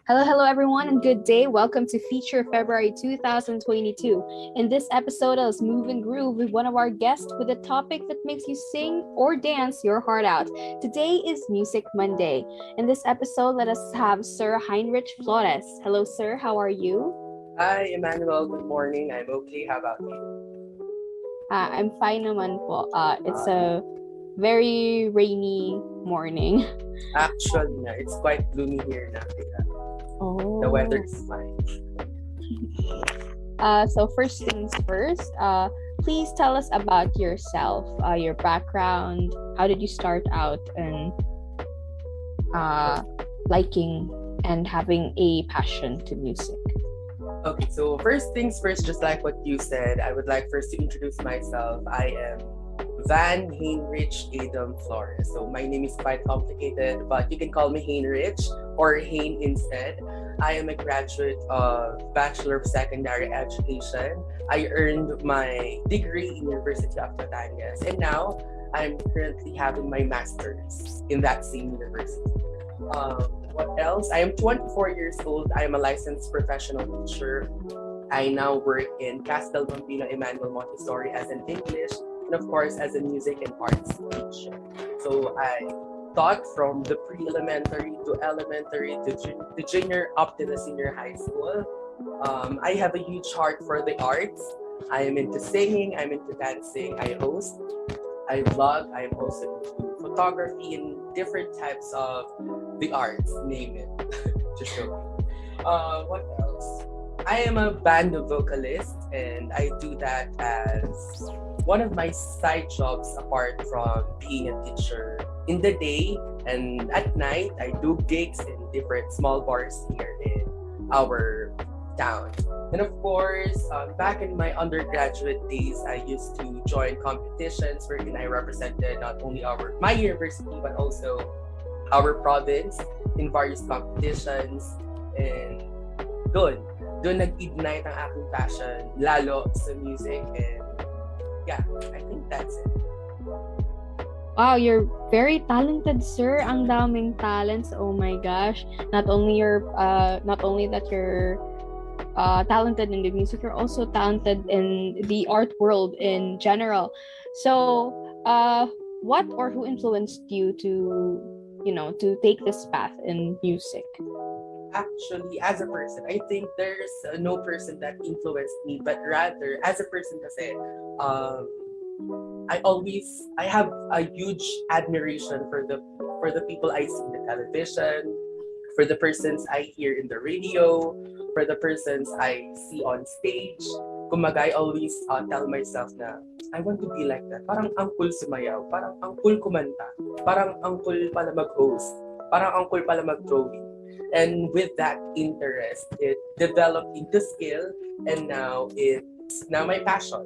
Hello, everyone, and good day. Welcome to Feature February 2022. In this episode, let's move and groove with one of our guests with a topic that makes you sing or dance your heart out. Today is Music Monday. In this episode, let us have Sir Heinrich Flores. Hello, sir. How are you? Hi, Emmanuel. Good morning. I'm okay. How about you? I'm fine naman po. It's a very rainy morning. Actually, it's quite gloomy here now. The weather is fine. So first things first, please tell us about yourself, your background. How did you start out in liking and having a passion to music? Okay, so first things first, just like what you said, I would like first to introduce myself. I am Van Heinrich Adam Flores. So my name is quite complicated, but you can call me Heinrich or Hein instead. I am a graduate of Bachelor of Secondary Education. I earned my degree in University of Batangas, and now I'm currently having my master's in that same university. What else? I am 24 years old. I am a licensed professional teacher. I now work in Castel Bambino Emmanuel Montessori as an English and of course as a music and arts teacher. So I taught from the pre-elementary to elementary to junior up to the senior high school. I have a huge heart for the arts. I am into singing, I'm into dancing, I host, I vlog, I'm also into photography and different types of the arts, name it. Just joking. What else? I am a band vocalist and I do that as one of my side jobs apart from being a teacher. In the day and at night, I do gigs in different small bars here in our town. And of course, back in my undergraduate days, I used to join competitions wherein I represented not only my university but also our province in various competitions. And doon nag-ignite ang aking passion lalo sa music. And yeah, I think that's it. Wow, you're very talented, sir. Ang daming talents. Oh my gosh. Not only that you're talented in the music, you're also talented in the art world in general. So, what or who influenced you to take this path in music? Actually, as a person, I think there's no person that influenced me, but rather as a person kasi, I have a huge admiration for the people I see in the television, for the persons I hear in the radio, for the persons I see on stage. Kumbaga, I always tell myself na I want to be like that. Parang ang cool sumayaw, parang ang cool kumanta, parang ang cool pala mag-host, parang ang cool pala mag-drawing. And with that interest, it developed into skill, and now it's my passion.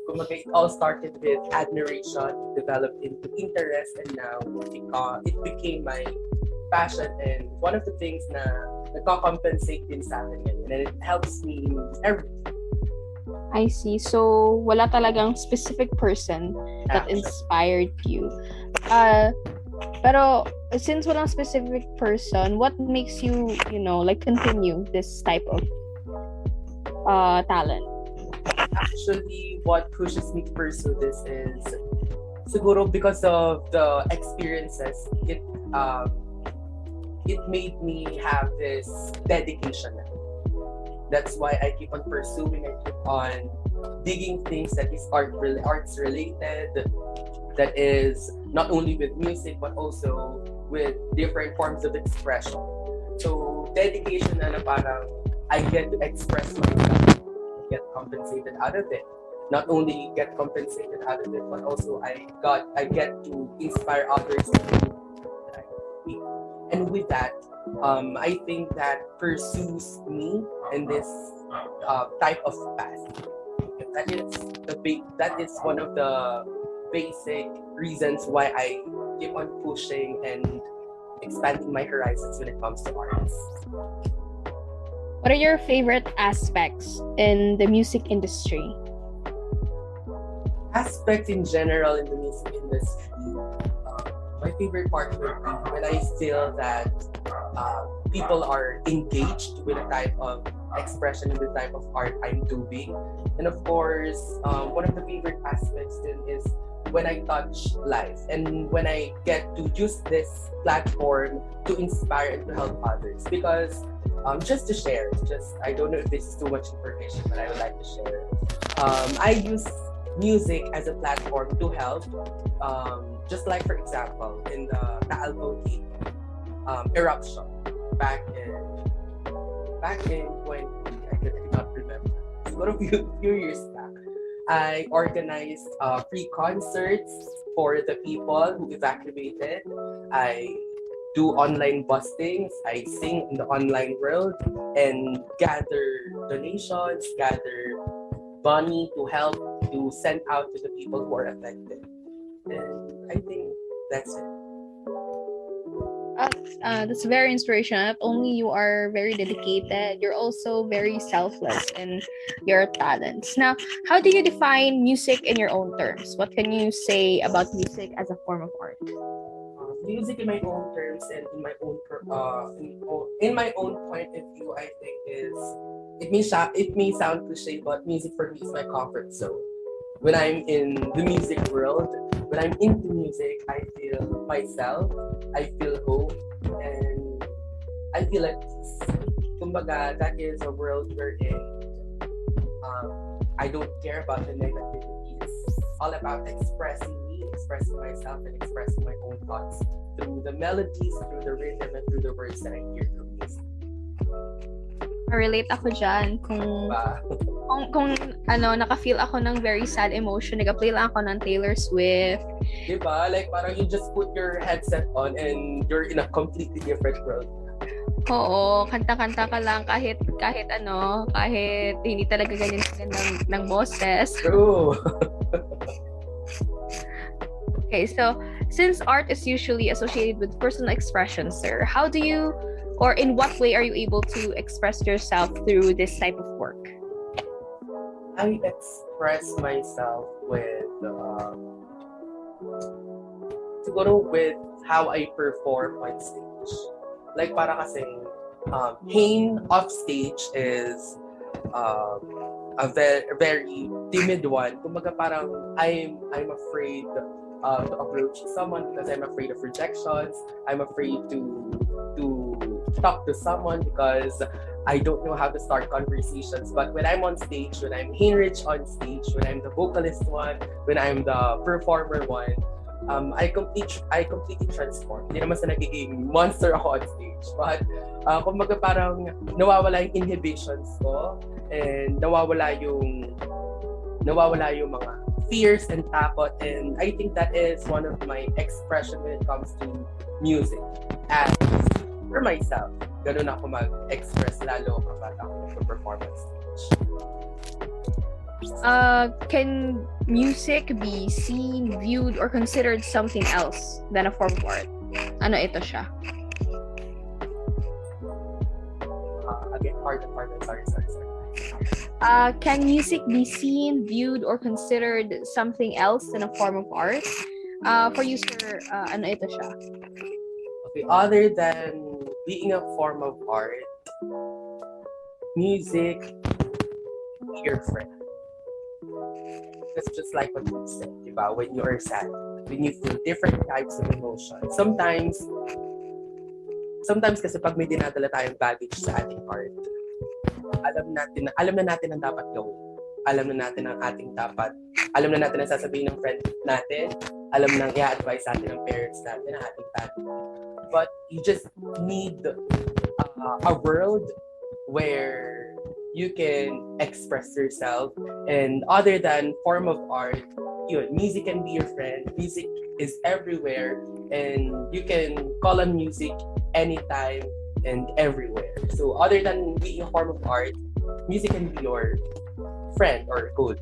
Kumbaga, it all started with admiration, developed into interest, and now it became my passion and one of the things na nagko-compensate din sa akin ngayon, and it helps me in everything. I see. So, wala talagang specific person that inspired you. Pero since walang specific person, what makes you, continue this type of talent? Actually, what pushes me to pursue this is siguro because of the experiences. It made me have this dedication. That's why I keep on pursuing. I keep on digging things that is arts related, that is not only with music but also with different forms of expression. So dedication na parang I get to express myself, get compensated out of it. Not only get compensated out of it, but also I get to inspire others to do what I do. And with that, I think that pursues me in this type of path. That is one of the basic reasons why I keep on pushing and expanding my horizons when it comes to arts. What are your favorite aspects in the music industry? Aspects in general in the music industry. My favorite part would be when I feel that people are engaged with the type of expression and the type of art I'm doing. And of course, one of the favorite aspects then is when I touch life and when I get to use this platform to inspire and to help others. Because just to share, just I don't know if this is too much information, but I would like to share. I use music as a platform to help. Just like for example, in the Taal volcano eruption back in 20, I cannot remember. Siguro few years back, I organized free concerts for the people who evacuated. I do online bustings. I sing in the online world and gather donations, gather money to help to send out to the people who are affected. And I think that's it. That's very inspirational. Not only you are very dedicated, you're also very selfless in your talents. Now, how do you define music in your own terms? What can you say about music as a form of art? Music in my own terms and in my own in my own point of view, I think is it may sound cliche, but music for me is my comfort zone. When I'm in the music world, when I'm into music, I feel myself, I feel home, and I feel at peace. Kumbaga, that is a world wherein I don't care about the negativity. It's all about expressing me, expressing myself, and expressing my own thoughts through the melodies, through the rhythm, and through the words that I hear through music. Relate ako dyan kung ano, naka-feel ako ng very sad emotion, nag-play lang ako ng Taylor Swift. Diba? Like parang you just put your headset on and you're in a completely different world. Oo, kanta-kanta ka lang kahit hindi talaga ganyan ng boses. True. Okay, so since art is usually associated with personal expression, sir, how do you or in what way are you able to express yourself through this type of work? I express myself with siguro with how I perform on stage. Like para kasing Hein off stage is a very timid one. Kumbaga parang I'm afraid to approach someone because I'm afraid of rejections. I'm afraid to talk to someone because I don't know how to start conversations. But when I'm on stage, when I'm Heinrich on stage, when I'm the vocalist one, when I'm the performer one, I completely transform. Hindi naman sa nagiging monster ako on stage. But kumbaga parang nawawala yung inhibitions ko and nawawala yung mga fears and takot, and I think that is one of my expression when it comes to music. As for myself, ganun ako mag-express lalo kapag ako nag-perform on stage. Can music be seen, viewed, or considered something else than a form of art? Ano ito siya? Again, pardon, sorry. Can music be seen, viewed, or considered something else than a form of art? For you, sir, ano ito siya? Okay, other than being a form of art, music is your friend. It's just like what you said, diba? When you are sad, when you feel different types of emotions. Sometimes kasi pag may dinadala tayong baggage sa ating heart, alam na natin ang dapat gawin. Alam na natin ang sasabihin ng friend natin, alam na i-advise natin ng parents natin, ang ating family. But you just need a world where you can express yourself, and other than form of art, music can be your friend. Music is everywhere, and you can call on music anytime and everywhere. So other than being a form of art, music can be your friend or colleague.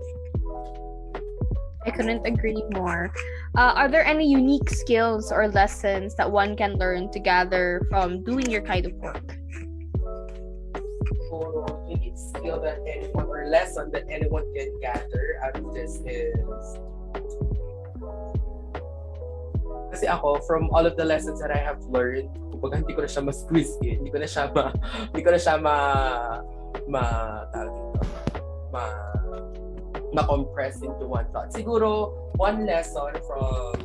I couldn't agree more. Are there any unique skills or lessons that one can learn to gather from doing your kind of work? So unique skill that anyone or lesson that anyone can gather out of this is kasi ako, from all of the lessons that I have learned Kumbaga, hindi ko na siya ma-squeeze in. Hindi ko na siya tawag dito, ma-compress into one thought. Siguro, one lesson from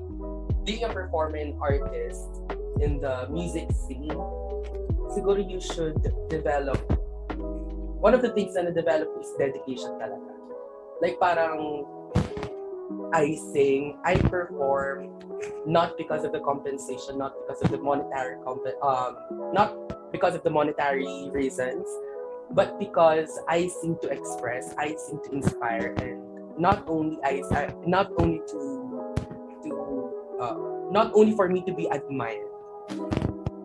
being a performing artist in the music scene, siguro you should develop, one of the things na na-develop is dedication talaga. Like parang, I sing, I perform, not because of the compensation, not because of the not because of the monetary reasons, but because I sing to express, I sing to inspire, and not only not only for me to be admired.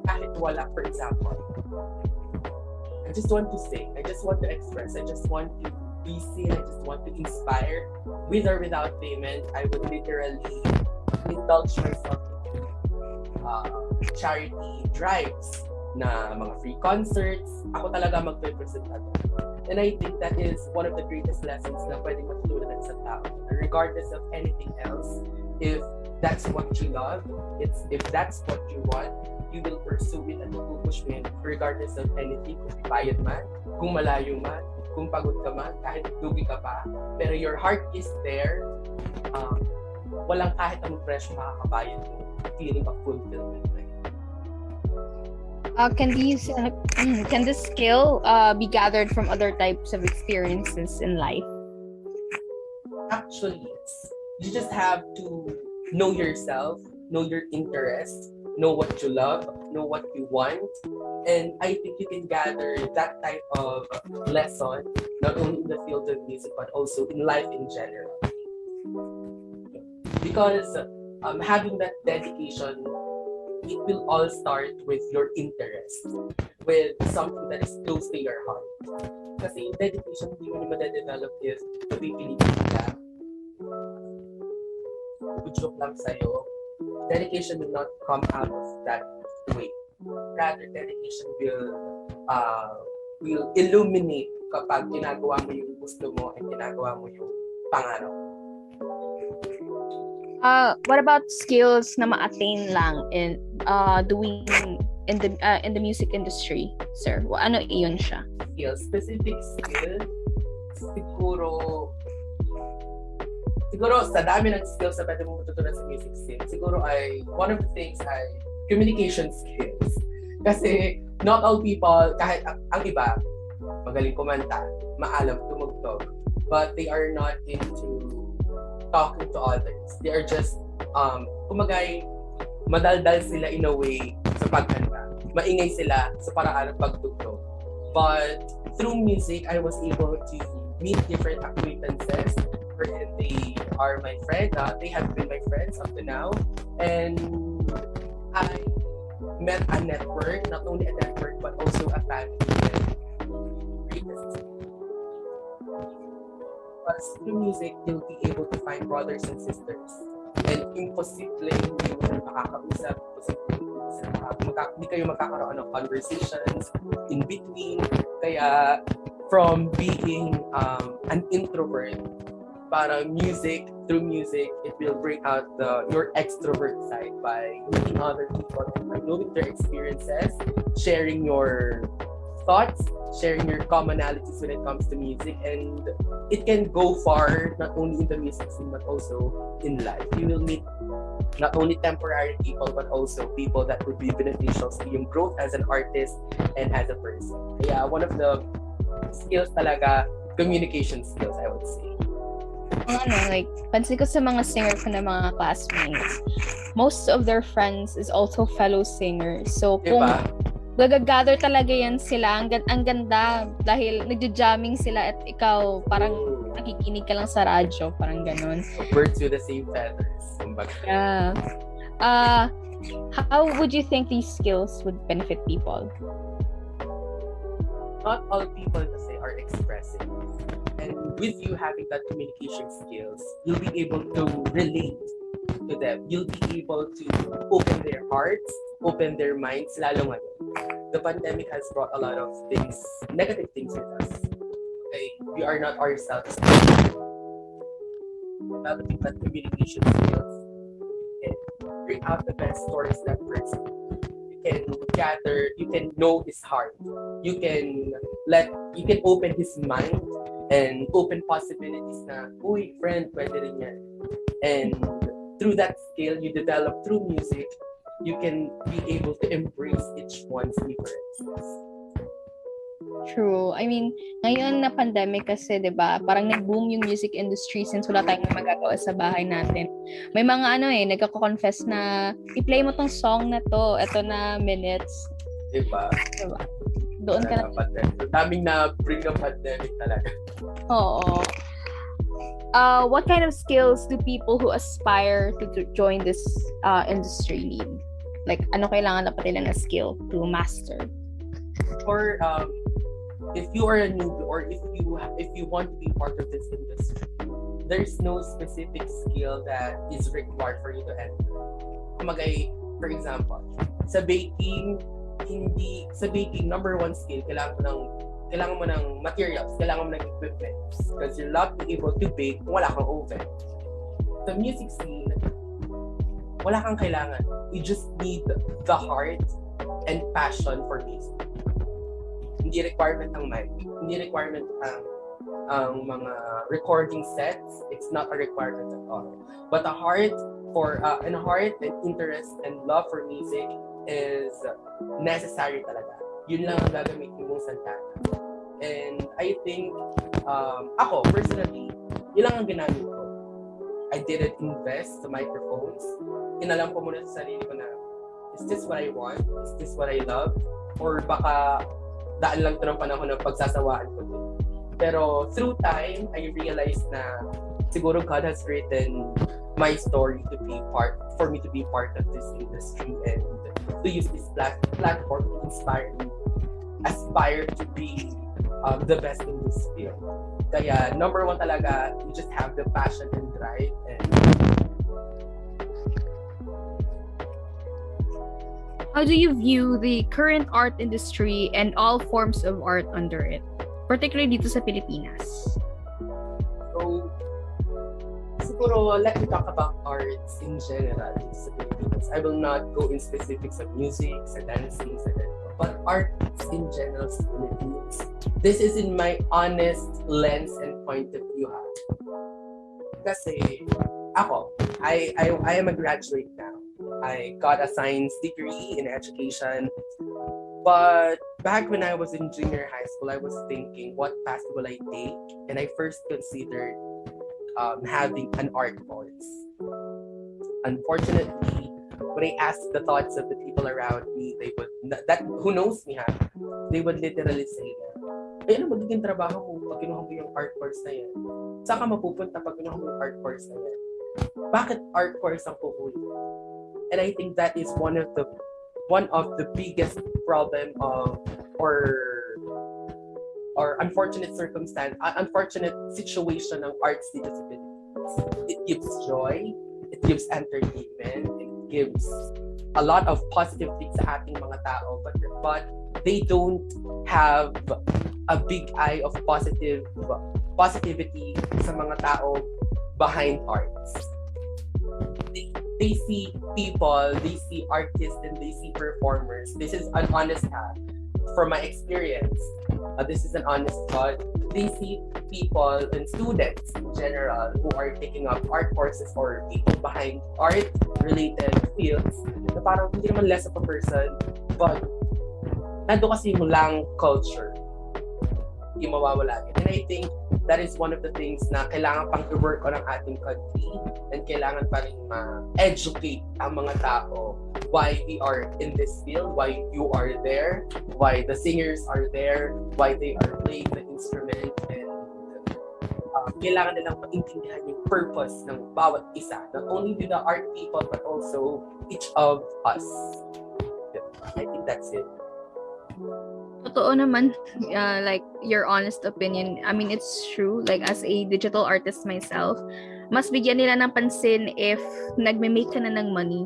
Kahit wala, for example, I just want to sing, I just want to express, I just want to be seen, I just want to inspire, with or without payment. I would literally indulge myself in charity drives na mga free concerts. Ako talaga magpe-present ako. And I think that is one of the greatest lessons na pwedeng matutunan ng isang tao. Regardless of anything else, if that's what you love, if that's what you want, you will pursue it and pupush mo it regardless of anything. Kung bayad man, kung malayo man, kung pagod ka man, kahit lugi ka pa, pero your heart is there, walang kahit anong presyo makakabayad mo, feeling of fulfillment. Can this skill be gathered from other types of experiences in life? Actually, yes. You just have to know yourself, know your interests, know what you love, know what you want, and I think you can gather that type of lesson not only in the field of music but also in life in general. Because having that dedication, it will all start with your interest, with something that is close to your heart. Kasi yung dedication, hindi mo naman na-develop if napipilitin ka, joke lang sa'yo. Dedication will not come out of that way. Rather, dedication will illuminate kapag ginagawa mo yung gusto mo at ginagawa mo yung pangarap. What about skills na ma-attain lang in doing in the music industry, sir? Ano iyon siya? Specific skill, siguro sa dami ng skills na pwede mo matutunan sa music scene, siguro ay one of the things ay communication skills. Kasi not all people, kahit ang iba, magaling kumanta, maalam tumugtog, but they are not into talking to others. They are just, kumagay, madaldal sila in a way sa pagkanta. Maingay sila sa paraan ng pagtugtog. But through music, I was able to meet different acquaintances wherein they are my friend. They have been my friends up to now. And I met a network, not only a network, but also a family. Because through music, you'll be able to find brothers and sisters. And imposible hindi mo sila makakausap, hindi kayo magkakaroon ng conversations in between. Kaya from being an introvert, para through music, it will bring out your extrovert side by meeting other people, by knowing their experiences, sharing your thoughts, sharing your commonalities when it comes to music, and it can go far not only in the music scene but also in life. You will meet not only temporary people but also people that would be beneficial to your growth as an artist and as a person. Yeah, one of the skills talaga, communication skills, I would say. Like, pansin ko sa mga singer ko na mga classmates, most of their friends is also fellow singers. So, kung nag-gather talaga yan sila, ang ganda dahil nagja-jamming sila at ikaw parang nakikinig ka lang sa radyo, parang ganun. Birds with the same feathers. Yeah. How would you think these skills would benefit people? Not all people kasi are expressive. And with you having that communication skills, you'll be able to relate to them. You'll be able to open their hearts, open their minds, lalo ngayon. The pandemic has brought a lot of things, negative things with us. Okay? We are not ourselves. Developing that communication skills and bring out the best stories that person. You can gather, you can know his heart. You can open his mind and open possibilities na, uy, friend, pwede rin yan. And through that skill you develop through music, you can be able to embrace each one's differences. True. I mean, ngayon na pandemic kasi, 'di ba? Parang nag-boom yung music industry since wala tayong magagawa sa bahay natin. May mga nagko-confess na i-play mo tong song na to, eto na minutes. Diba? Doon ka na. Daming na bring ng pandemic talaga. Oo. What kind of skills do people who aspire to join this industry need? Like, ano kailangan dapat nila na skill to master? Or if you are a newbie, or if you want to be part of this industry, there's no specific skill that is required for you to enter. Kumagay, for example, sa baking, number one skill, kailangan mo ng materials, kailangan mo ng equipment, because you're not able to bake kung wala kang oven. Sa music scene, wala kang kailangan. You just need the heart and passion for music. Hindi requirement ang mic, hindi requirement ang mga recording sets. It's not a requirement at all. But a heart and interest and love for music is necessary talaga. Yun lang ang gagamitin mong santana. And I think ako personally, yun lang ang ginamit ko. I didn't invest sa microphones. Inalam ko muna sa sarili ko na, is this what I want? Is this what I love? Or baka daan lang ito ng panahon ng pagsasawaan ko din. Pero through time, I realized na siguro God has written my story for me to be part of this industry, and to use this platform to inspire me, aspire to be the best in this field. Kaya number one talaga, you just have the passion and drive. And how do you view the current art industry and all forms of art under it, particularly dito sa Pilipinas? So, siguro, let me talk about arts in general dito sa Pilipinas. I will not go in specifics of music, sa dancing, sa ganito, but arts in general sa Philippines. This is in my honest lens and point of view. Kasi, ako, I am a graduate now. I got a science degree in education, but back when I was in junior high school, I was thinking, what path will I take? And I first considered having an art course. Unfortunately, when I asked the thoughts of the people around me, who knows me, they would literally say, ano magiging trabaho mo pag kinuha mo yung art course na yan? Saan ka mapupunta pag kinuha mo yung art course na yan? Bakit art course ang pupunin? And I think that is one of the biggest problem or unfortunate situation ng arts dito sa Philippines. It gives joy, it gives entertainment, it gives a lot of positive things sa ating mga tao, but they don't have a big eye of positivity sa mga tao behind arts. They see people, they see artists, and they see performers. This is an honest from my experience. This is an honest thought. They see people and students in general who are taking up art courses or people behind art-related fields na parang hindi naman less of a person, but nando kasi yung lang culture. Hindi mawawala. And I think that is one of the things na kailangan pang i-work on ang ating country, and kailangan pa rin ma-educate ang mga tao why we are in this field, why you are there, why the singers are there, why they are playing the instrument, and kailangan nilang maintindihan yung purpose ng bawat isa, not only to the art people but also each of us. I think that's it. Totoo naman, like your honest opinion. I mean, it's true. Like as a digital artist myself, mas bigyan nila ng pansin if nagme-make ka na ng money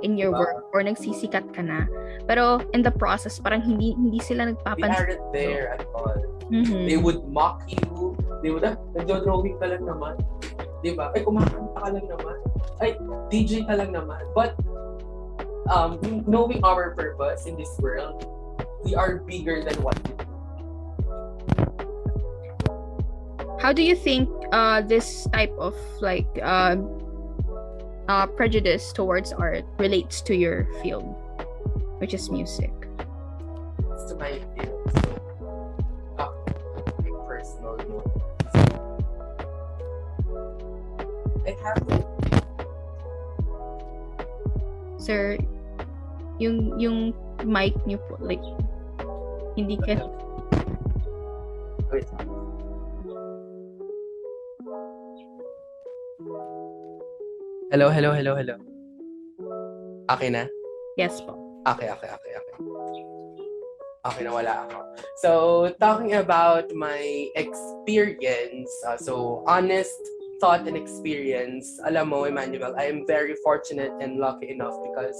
in your work or nagsisikat ka na. Pero in the process, parang hindi sila nagpapansin. They aren't there at all. Mm-hmm. They would mock you. They would, nagdo-drawing ka lang naman. Diba? Ay, kumakanta ka lang naman. Ay, DJ ka lang naman. But knowing our purpose in this world, we are bigger than what we do. How do you think this type of like prejudice towards art relates to your field, which is music? It's to my field. So, personal note. I have Sir, yung mic niyo po, like, hindi ka... Wait. Hello. Okay na? Yes po. Okay. Okay, nawala ako. So, talking about my experience, so honest thought and experience, alam mo, Emmanuel, I am very fortunate and lucky enough because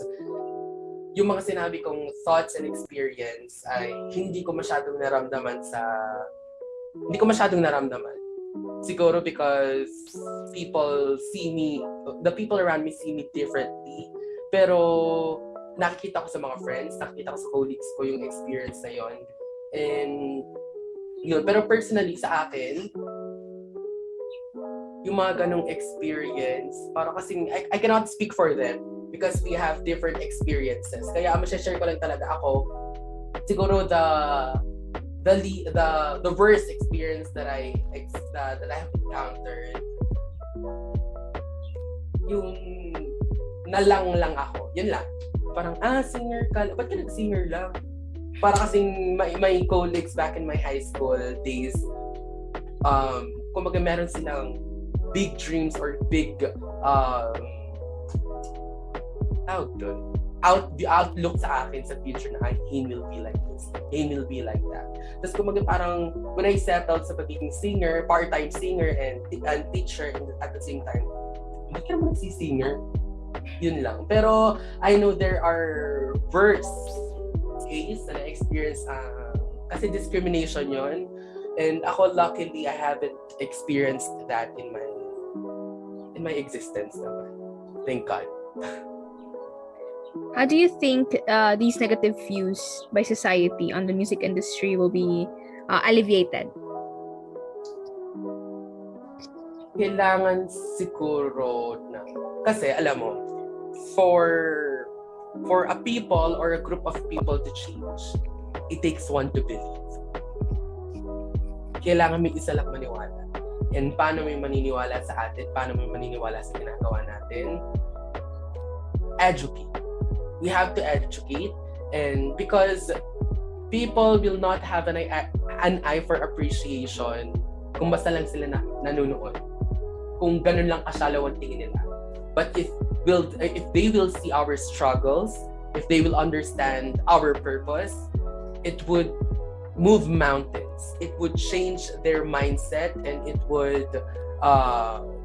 yung mga sinabi kong thoughts and experience ay hindi ko masyadong naramdaman. Siguro because the people around me see me differently. Pero nakikita ko sa mga friends, nakikita ko sa colleagues ko yung experience na yon. And yun, pero personally sa akin, yung mga ganong experience, para kasing, I cannot speak for them because we have different experiences. Kaya share ko lang talaga ako, siguro the worst experience that I have encountered, yung nalang ako. Yun lang. Parang, singer ka. Ba't ka nag-singer lang? Para kasing my colleagues back in my high school days, kumbaga meron silang big dreams or big outlook sa akin sa future na he will be like this, he will be like that. Tapos kumbaga parang when I settled sa pagiging singer, part-time singer and teacher at the same time, bakit ka naman nagsi-singer? Yun lang. Pero I know there are worse case na na-experience kasi discrimination yon. And ako luckily I haven't experienced that in my existence naman. Thank God. How do you think these negative views by society on the music industry will be alleviated? Kailangan siguro na, kasi alam mo, for a people or a group of people to change, it takes one to believe. Kailangan may isa lang maniwala. And paano may maniniwala sa atin? Paano may maniniwala sa ginagawa natin? Educate. We have to educate, and because people will not have an eye for appreciation kung basta lang sila nanonood. Kung ganun lang kasalaw ang tingin nila. But if they will see our struggles, if they will understand our purpose, it would move mountains. It would change their mindset, and it would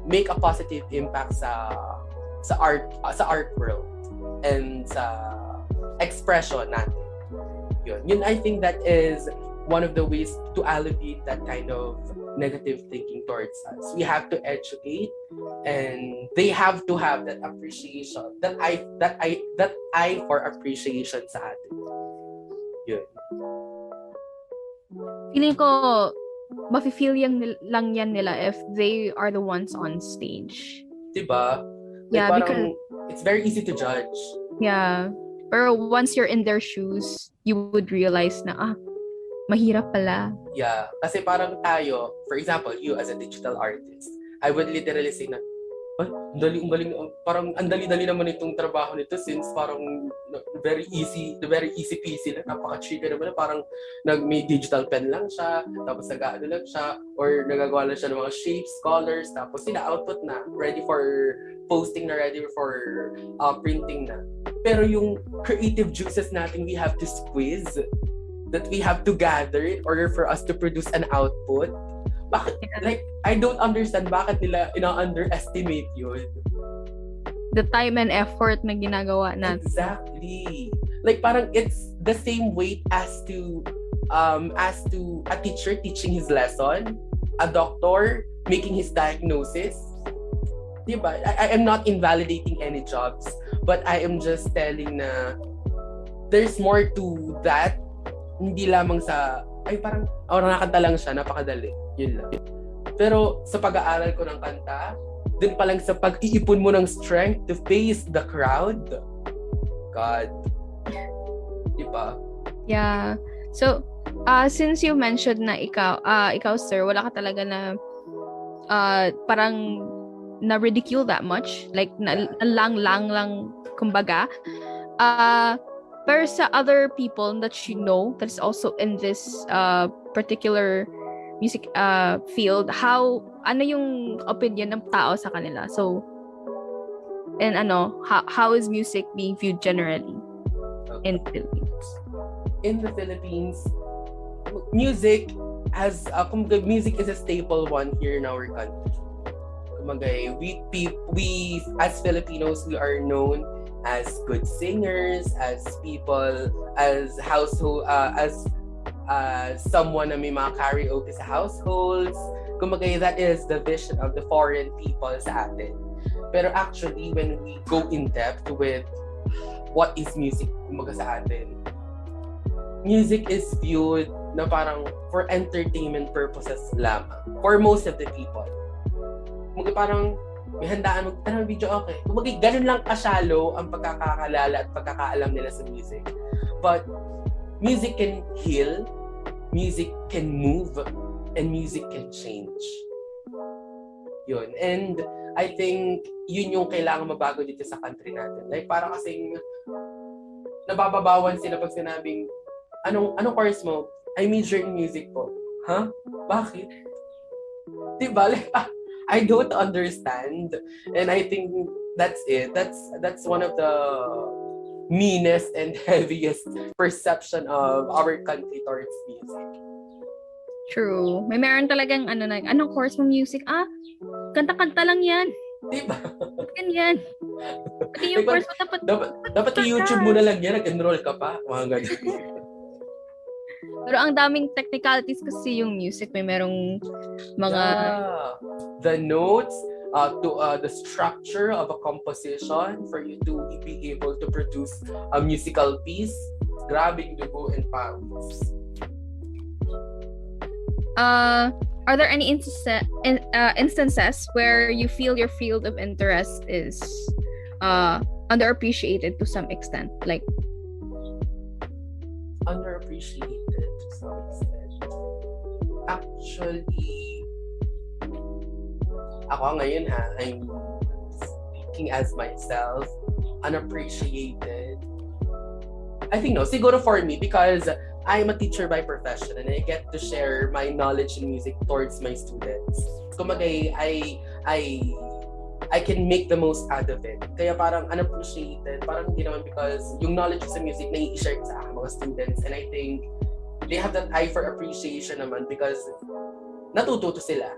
make a positive impact sa art world and sa expression natin. Yun I think that is one of the ways to alleviate that kind of negative thinking towards us. We have to educate, and they have to have that appreciation, that eye for appreciation sa atin. Yun. Feeling ko mafe-feel lang yan nila if they are the ones on stage. Diba? Yeah, parang, it's very easy to judge. Yeah. Pero once you're in their shoes, you would realize na, mahirap pala. Yeah. Kasi parang tayo, for example, you as a digital artist, I would literally say na, ang galing, parang ang dali-dali naman itong trabaho nito since parang very easy peasy na, napaka-chica naman na parang may digital pen lang siya, tapos nag-ano lang siya, or nagagawa lang siya ng mga shapes, colors, tapos output na, ready for posting na, ready for printing na. Pero yung creative juices natin, we have to squeeze, that we have to gather in order for us to produce an output. Bakit? Like, I don't understand bakit nila ina-underestimate yun. The time and effort na ginagawa natin. Exactly. Like, parang it's the same weight as to a teacher teaching his lesson, a doctor making his diagnosis. Diba? I am not invalidating any jobs, But I am just telling na there's more to that. Hindi lamang sa, ay parang, nakakanta lang siya, napakadali. Yun lang. Pero sa pag-aaral ko ng kanta, dun pa lang sa pag-iipon mo ng strength to face the crowd. God. Diba? Yeah. So, since you mentioned na ikaw sir, wala ka talaga na parang na-ridicule that much, like lang kumbaga. Pero sa other people that you know that's also in this particular music field, ano yung opinion ng tao sa kanila? So, and how is music being viewed generally in the Philippines? In the Philippines, music is a staple one here in our country. We as Filipinos, we are known as good singers, as people, as household, as someone na may mga karaoke sa households. Kumbaga, that is the vision of the foreign people sa atin. Pero actually, when we go in depth with what is music, kumbaga sa atin, music is viewed na parang for entertainment purposes lamang. For most of the people. Kumbaga parang may handaan video, okay. Kumbaga ganun lang kasyalo ang pagkakakalala at pagkakaalam nila sa music. But music can heal, music can move, and music can change. Yun. And I think yun yung kailangan mabago dito sa country natin. Like parang kasing nabababawan sila pag sinabing anong course mo? I major in music po. Huh? Bakit? Diba? Like, I don't understand. And I think that's it. That's one of the meanest and heaviest perception of our country towards music. True. May meron talagang anong course mo music? Kanta-kanta lang yan. Diba? Ganyan. Pati yung course mo dapat i-YouTube mo na lang yan, nag-enroll ka pa. Mga ganyan. Pero ang daming technicalities kasi yung music. May merong mga... The notes, the structure of a composition for you to be able to produce a musical piece. Grabing dugo and pawis. Are there any instances where you feel your field of interest is underappreciated to some extent? Like underappreciated to some extent. Actually, ako ngayon I'm speaking as myself, unappreciated. I think no, siguro for me because I'm a teacher by profession and I get to share my knowledge in music towards my students. Kumbaga, I can make the most out of it. Kaya parang unappreciated, parang hindi naman because yung knowledge sa music na i-share sa aking mga students and I think they have that eye for appreciation naman because natututo sila.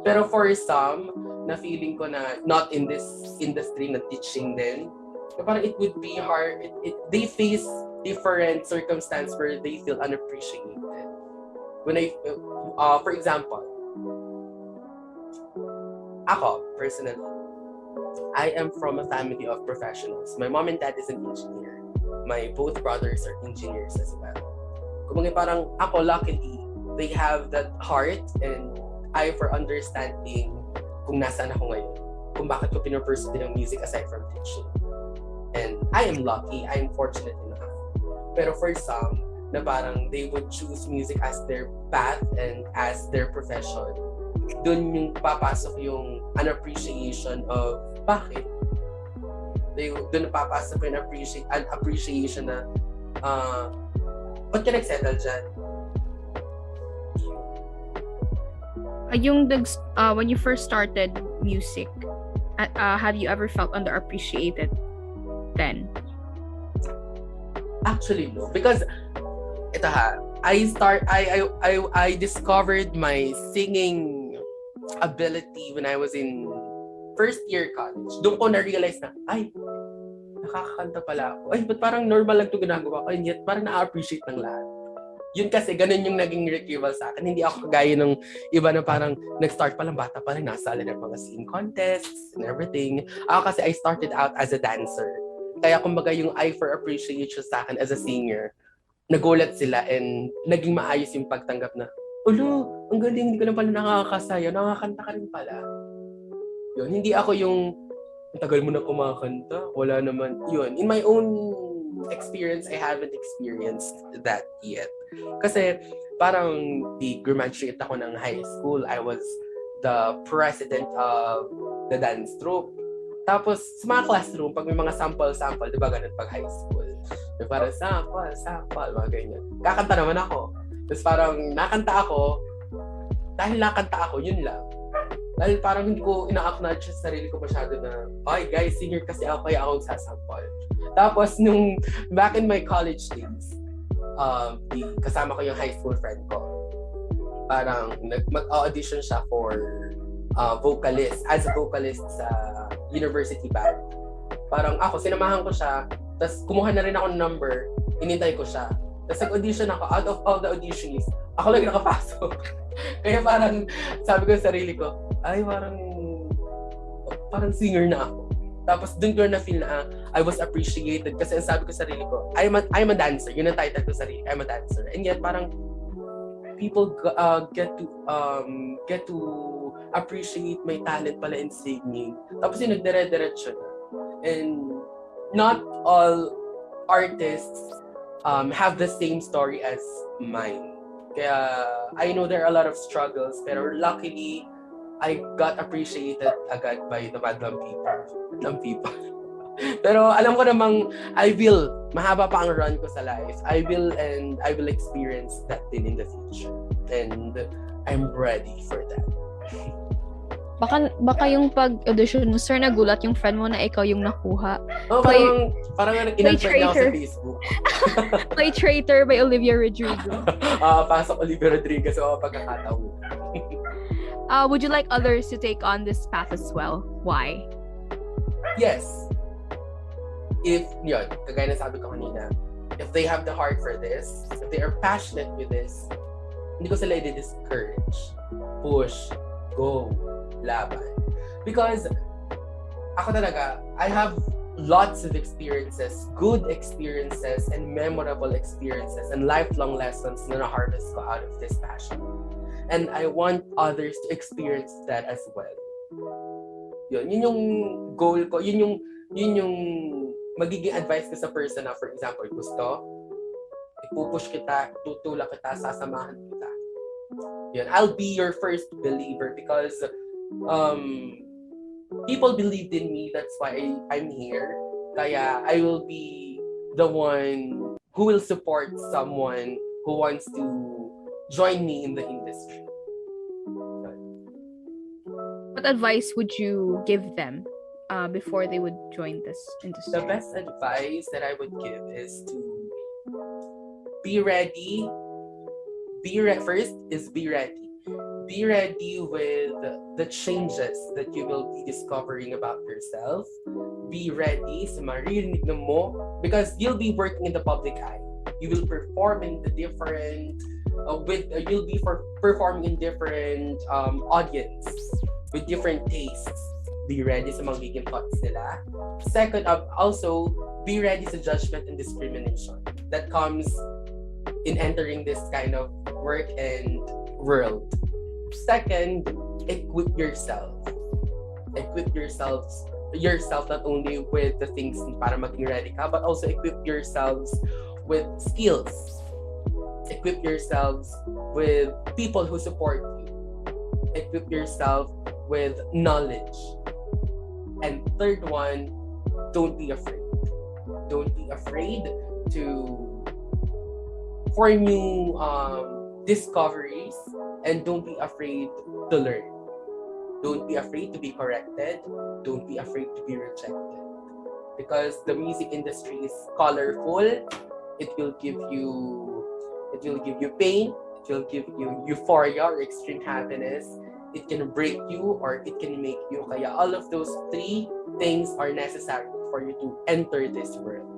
Pero for some, na feeling ko na not in this industry na teaching din, parang it would be hard. They face different circumstances where they feel unappreciated. When for example, ako, personally, I am from a family of professionals. My mom and dad is an engineer. My both brothers are engineers as well. Kumbaga parang ako, luckily, they have that heart and eye for understanding kung nasaan ako ngayon. Kung bakit ko pinupursue din ang music aside from teaching. And I am lucky, I am fortunate enough. Pero for some, na parang they would choose music as their path and as their profession, dun yung papasok yung appreciation of bakit. Dun papasok yung appreciation na ba't ka nagsettle dyan? When you first started music, have you ever felt underappreciated then? Actually no, because ito I discovered my singing ability when I was in first year college. Doon ko na-realize na nakakakanta pala ako. Ba't parang normal lang 'to ginagawa ko and yet parang na-appreciate ng lahat. Yun kasi ganun yung naging retrieval sa akin. Hindi ako kagaya ng iba na parang nag-start pa lang bata pa lang nasali ng mga singing contests and everything. Ako kasi I started out as a dancer. Kaya kumbaga yung eye for appreciation sa akin as a singer, nagulat sila and naging maayos yung pagtanggap na, ulo, ang galing, hindi ko lang pala nakakasaya, nakakanta ka rin pala. Yun, hindi ako yung, ang tagal mo na kumakanta, wala naman. Yun, in my own experience, I haven't experienced that yet. Kasi parang graduate ako ng high school, I was the president of the dance troupe. Tapos, sa mga classroom, pag may mga sample-sample, di ba ganun pag high school? May parang sample, mga ganyan. Kakanta naman ako. Tapos parang nakanta ako, dahil nakanta ako, yun lang. Dahil parang hindi ko ina-acknowledge sa sarili ko masyado na, ay guys, singer kasi ako, kaya ako sasample. Tapos nung back in my college days, kasama ko yung high school friend ko. Parang mag-audition siya for vocalist, as a vocalist sa university band. Parang ako, sinamahan ko siya, tapos kumuha na rin ako ng number, inintay ko siya. Tapos nag-audition ako, out of all the auditionees, ako lang nakapasok. Kaya parang sabi ko sa sarili ko, ay parang singer na ako. Tapos dun ko na feel na I was appreciated kasi ang sabi ko sa sarili ko, I'm a dancer. Yun ang title ko sa sarili, I'm a dancer. And yet parang people get to appreciate my talent pala in singing. Tapos yung nagdire-diretso na. And not all artists have the same story as mine. Kaya I know there are a lot of struggles, pero luckily I got appreciated agad by the madlang people. Pero alam ko namang mahaba pa ang run ko sa life. I will experience that din in the future. And I'm ready for that. Baka yung pag-audition mo, sir, nagulat yung friend mo na ikaw yung nakuha. Oh, parang in-advert niya ako sa Facebook. Play Traitor by Olivia Rodrigo. Pasok Olivia Rodrigo sa pagkakataon. Would you like others to take on this path as well? Why? Yes. If, yun, kagaya na sabi ko kanina, if they have the heart for this, if they are passionate with this, hindi ko sila i-discourage. Push. Go. Laban. Because ako talaga, I have lots of experiences, good experiences, and memorable experiences, and lifelong lessons na na-harvest ko out of this passion. And I want others to experience that as well. Yun yung goal ko, yun yung magiging advice ko sa person na, for example, gusto, ipupush kita, tutulak kita, sasamahan kita. Yun, I'll be your first believer because people believed in me, that's why I'm here. Kaya I will be the one who will support someone who wants to join me in the industry. What advice would you give them before they would join this industry? The best advice that I would give is to be ready. First is be ready. Be ready with the changes that you will be discovering about yourself. Be ready sa maririnig mo because you'll be working in the public eye. You will perform in the different you'll be performing in different audience with different tastes. Be ready sa magiging thoughts nila. Second, also be ready sa judgment and discrimination that comes in entering this kind of work and world. Second, equip yourself. Equip yourself not only with the things para maging ready ka, but also equip yourselves with skills. Equip yourselves with people who support you. Equip yourself with knowledge. And third one, don't be afraid. Don't be afraid for new discoveries, and don't be afraid to learn. Don't be afraid to be corrected. Don't be afraid to be rejected. Because the music industry is colorful. It will give you pain. It will give you euphoria or extreme happiness. It can break you or it can make you. Kaya all of those three things are necessary for you to enter this world.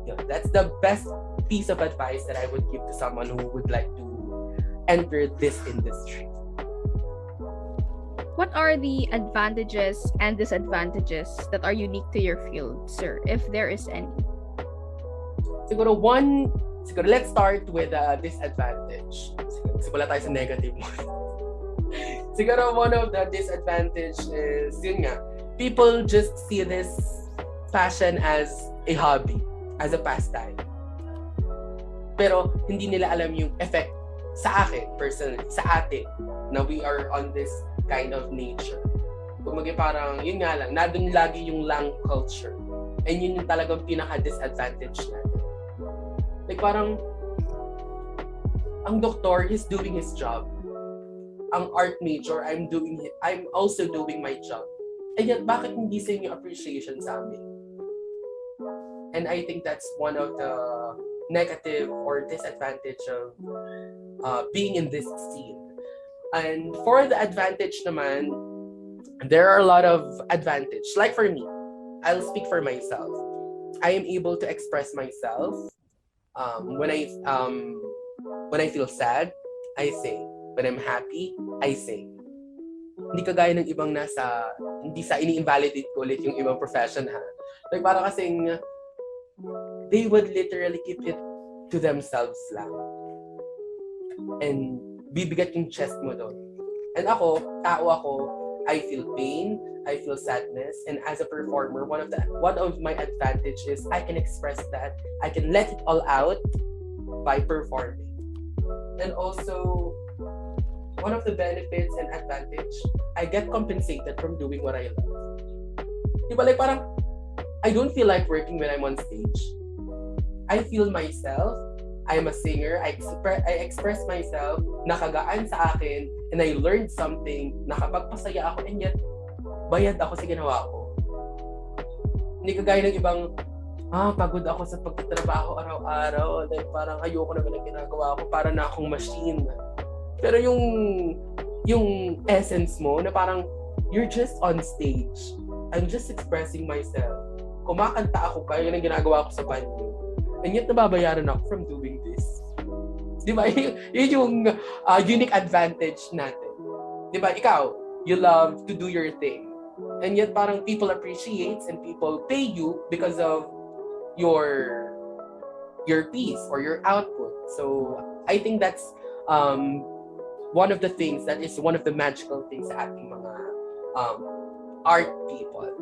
Yeah, that's the best piece of advice that I would give to someone who would like to enter this industry. What are the advantages and disadvantages that are unique to your field, sir, if there is any? Siguro let's start with disadvantage. Siguro tayo sa negative one. Siguro one of the disadvantage is, yun nga, people just see this fashion as a hobby, as a pastime. Pero hindi nila alam yung effect sa akin, personally, sa atin, na we are on this kind of nature. Kumbaga parang, yun nga lang, nandun lagi yung lang culture. And yun yung talagang pinaka-disadvantage natin. Like parang, ang doktor, he's doing his job. Ang art major, I'm also doing my job. And yet, bakit hindi sa inyo appreciation sa amin? And I think that's one of the negative or disadvantage of being in this scene. And for the advantage naman, there are a lot of advantage. Like for me, I'll speak for myself. I am able to express myself. When I feel sad, I sing. When I'm happy, I sing. Hindi kagaya ng ibang hindi sa ini-invalidate ko ulit yung ibang profession ha. Like para kasing they would literally keep it to themselves lang. And bibigat yung chest mo doon. And ako, tao ako, I feel pain, I feel sadness, and as a performer, one of my advantage is I can express that. I can let it all out by performing. And also, one of the benefits and advantage, I get compensated from doing what I love. Diba, like parang, I don't feel like working when I'm on stage. I feel myself. I'm a singer. I express myself. Nakagaan sa akin. And I learned something. Nakapagpasaya ako. And yet, bayad ako sa ginawa ko. Hindi kagaya ng ibang, pagod ako sa pagtatrabaho araw-araw. Like, parang ayoko naman ang ginagawa ko. Para na akong machine. Pero yung essence mo, na parang, you're just on stage. I'm just expressing myself. Kumakanta ako, kaya yun ang ginagawa ko sa banyo. And yet, nababayaran ako from doing this. Di ba? Yun yung unique advantage natin. Di ba? Ikaw, you love to do your thing. And yet, parang people appreciate and people pay you because of your piece or your output. So, I think that's one of the things that is one of the magical things sa ating mga art people.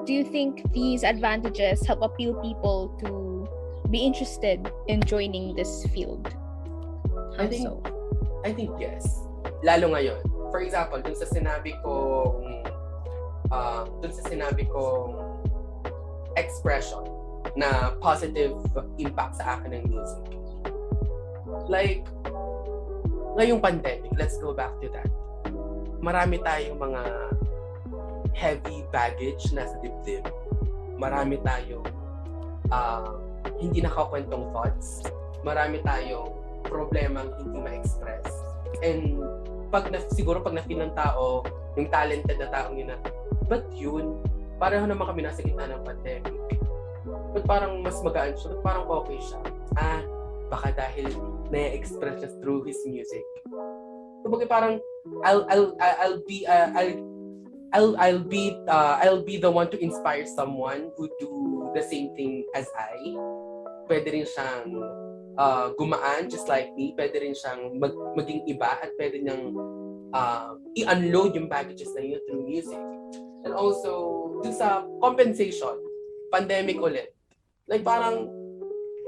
Do you think these advantages help appeal people to be interested in joining this field? I think yes. Lalo ngayon. For example, dun sa sinabi kong expression na positive impact sa akin ng music. Like, ngayong pandemic, let's go back to that. Marami tayong mga heavy baggage nasa dibdib. Marami tayong hindi nakakwentong thoughts. Marami tayong problemang hindi ma-express. And siguro pag na-feel ng tao, yung talented na taong yun na, but yun, pareho naman kami nasa gitna ng pandemic. But parang mas magaan siya, parang okay siya. Baka dahil na-express niya through his music. Kumbaga parang I'll be the one to inspire someone who do the same thing as I. Pwede rin siyang gumaan just like me. Pwede rin siyang maging iba at pwede niyang i-unload yung baggages na yun through music. And also, dun sa compensation, pandemic ulit. Like parang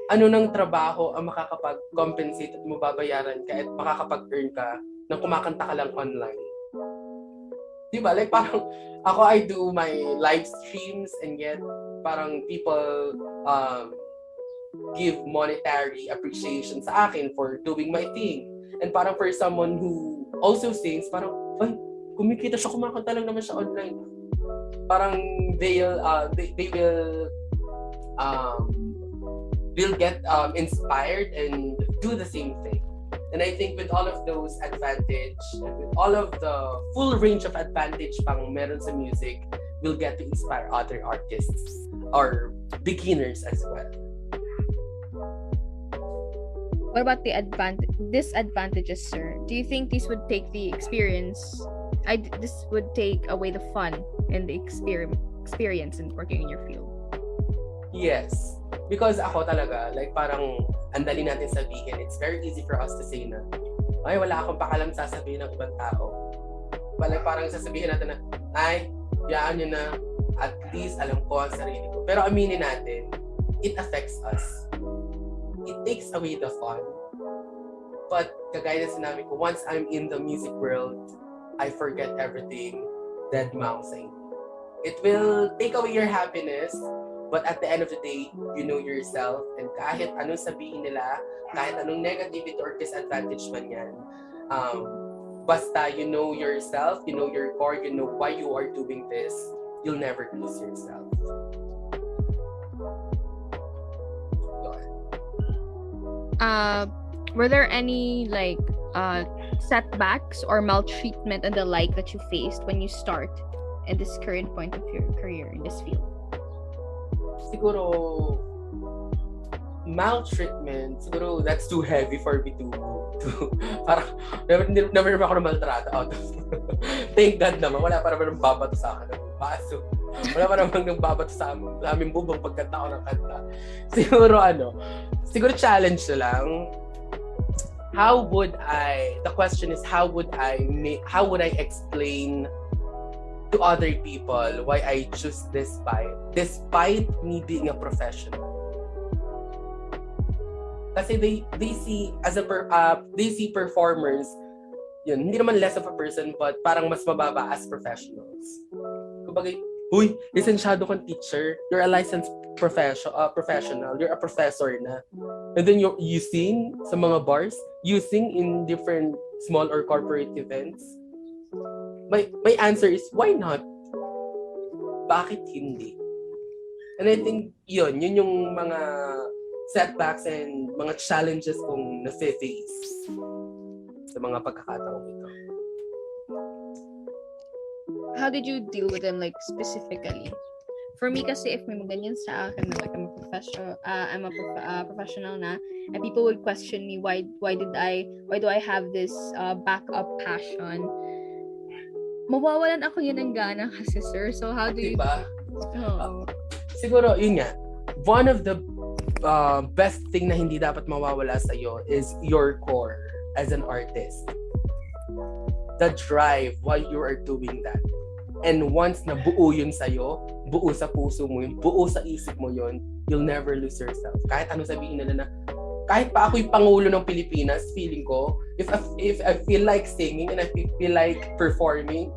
ano ng trabaho ang makakapag-compensate at mababayaran ka at makakapag-earn ka nang kumakanta ka lang online. Diba? Like parang ako, I do my live streams and yet parang people give monetary appreciation sa akin for doing my thing. And parang for someone who also sings, parang, kumikita siya, kumakanta lang naman siya online. Parang they'll get inspired and do the same thing. And I think with all of those advantage, and with all of the full range of advantage pang meron sa music, we'll get to inspire other artists or beginners as well. What about the disadvantages, sir? Do you think this would take the experience? This would take away the fun and the experience in working in your field? Yes. Because ako talaga, like parang ang dali natin sabihin, it's very easy for us to say na, ay, wala akong pakalam sasabihin ng ibang tao. Like parang sasabihin natin na, ay, yaan nyo na, at least alam ko ang sarili ko. Pero aminin natin, it affects us. It takes away the fun. But kagaya na sinabi ko, once I'm in the music world, I forget everything, dead mousing. It will take away your happiness, but at the end of the day, you know yourself, and kahit anong sabihin nila, kahit anong negativity or disadvantage man yan, basta you know yourself, you know your core, you know why you are doing this, you'll never lose yourself. Were there any like setbacks or maltreatment and the like that you faced when you start at this current point of your career in this field? Siguro maltreatment, siguro that's too heavy for me to parang never ako na maltrato out of thank God naman, wala pa naman babato sa akin ng baso, wala pa naman nang babato sa aming bubong pagkanta ko ng kanta. Siguro challenge na lang. The question is how would I explain to other people why I choose this path despite me being a professional. Kasi they see they see performers, yun, hindi naman less of a person but parang mas mababa as professionals. Kumbaga, huy, lisensyado kang teacher, you're a licensed professional, you're a professor na. And then you sing sa mga bars, you sing in different small or corporate events. My answer is, why not? Bakit hindi? And I think yun yung mga setbacks and mga challenges kong na-face sa mga pagkakataong ito. How did you deal with them, like, specifically? For me kasi, if may ganyan sa akin na like I'm a professional na, and people would question me why do I have this backup passion? Mawawalan ako yun ng gana kasi, sir. So how do you... Diba? Siguro, yun nga. One of the best thing na hindi dapat mawawala sa'yo is your core as an artist. The drive while you are doing that. And once na buo yun sa'yo, buo sa puso mo yun, buo sa isip mo yun, you'll never lose yourself. Kahit ano sabihin nila na, kahit pa ako'y Pangulo ng Pilipinas, feeling ko, if I feel like singing and I feel like performing,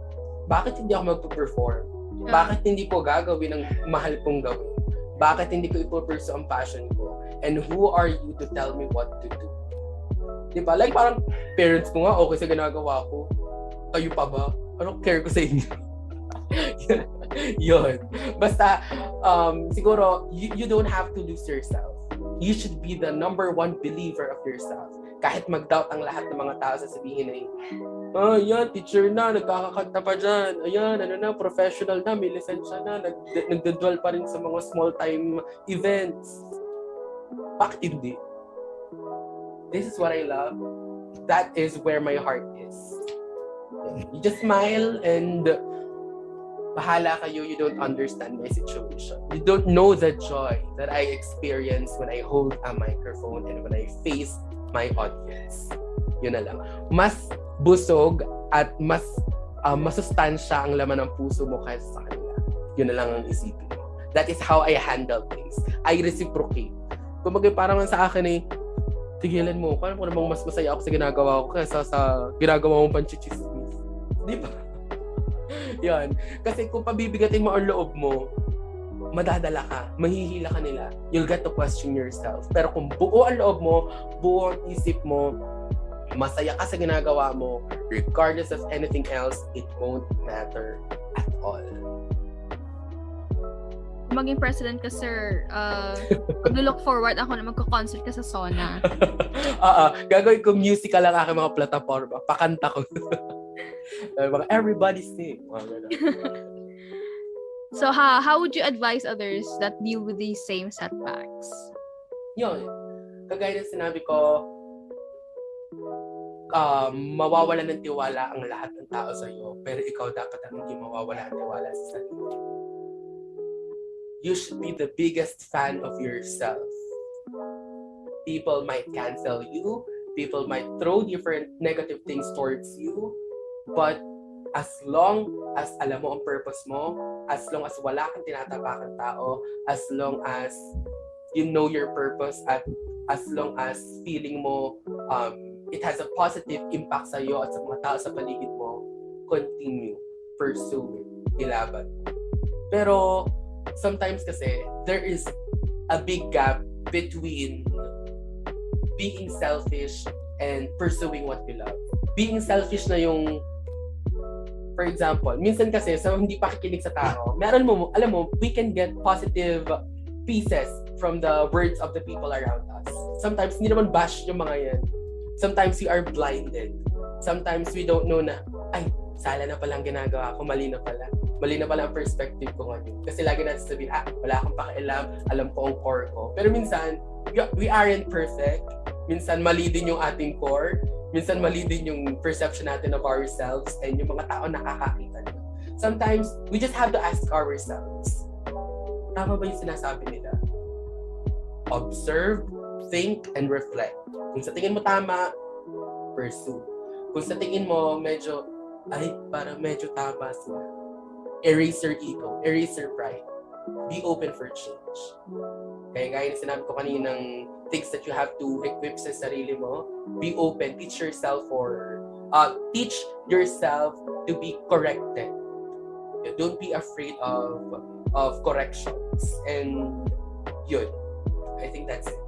bakit hindi ako magpo-perform? Bakit hindi ko gagawin ang mahal kong gawin? Bakit hindi ko ipo-pursue ang passion ko? And who are you to tell me what to do? Diba? Like parang parents ko nga, okay sa ginagawa ko. Kayo pa ba? Anong care ko sa inyo? Yun. Basta, siguro, you don't have to lose yourself. You should be the number one believer of yourself. Kahit mag-doubt ang lahat ng mga tao, sasabihin na yan, teacher na, nagkakakanta pa dyan. Ayan, professional na, may lisensya na, nagdadwal pa rin sa mga small-time events. Bakit hindi? This is what I love. That is where my heart is. You just smile and bahala kayo, you don't understand my situation. You don't know the joy that I experience when I hold a microphone and when I face my audience. Yun na lang. Mas busog at mas masustansya ang laman ng puso mo kaysa sa kanila. Yun na lang ang isipin mo. That is how I handle things. I reciprocate. Kumbaga parang sa akin tigilan mo. Parang namang mas masaya ako sa ginagawa ko kaysa sa ginagawa mong panchichismis. Di ba? Yan. Kasi kung pabibigatin mo ang loob mo, madadala ka, mahihila ka nila. You'll get to question yourself. Pero kung buo ang loob mo, buo ang isip mo, masaya ka sa ginagawa mo, regardless of anything else, it won't matter at all. Maging president ka, sir, mag-look forward ako na magko-concert ka sa Sona. Gagawin ko musical ang aking mga plataforma. Pakanta ko. Everybody sing. So how would you advise others that deal with these same setbacks? Yun. Kagaya na sinabi ko, mawawala ng tiwala ang lahat ng tao sa'yo, pero ikaw dapat ang hindi mawawala ng tiwala sa sarili. You should be the biggest fan of yourself. People might cancel you, people might throw different negative things towards you, but as long as alam mo ang purpose mo, as long as wala kang tinatapakang tao, as long as you know your purpose, at as long as feeling mo it has a positive impact sa iyo at sa mga tao sa paligid mo, continue, pursue it, ilaban. Pero sometimes kasi there is a big gap between being selfish and pursuing what you love. Being selfish na yung, for example, minsan kasi sa hindi pakikinig sa tao, meron mo, alam mo, we can get positive pieces from the words of the people around us. Sometimes hindi naman bash yung mga yan. Sometimes we are blinded. Sometimes we don't know na, ay, sala na palang ginagawa ko, mali na pala. Mali na pala ang perspective ko ngayon. Kasi lagi natin sabihin, wala akong pakialam, alam ko ang core ko. Pero minsan, we aren't perfect. Minsan mali din yung ating core. Minsan mali din yung perception natin of ourselves and yung mga tao nakakakita nila. Sometimes, we just have to ask ourselves, tama ba yung sinasabi nila? Observe, think, and reflect. Kung sa tingin mo tama, pursue. Kung sa tingin mo medyo, ay, parang medyo tama sila. Erase your ego, erase your pride. Be open for change. Kaya gaya na sinabi ko kaninang things that you have to equip sa sarili mo, be open, teach yourself to be corrected. Don't be afraid of corrections. And yun, I think that's it.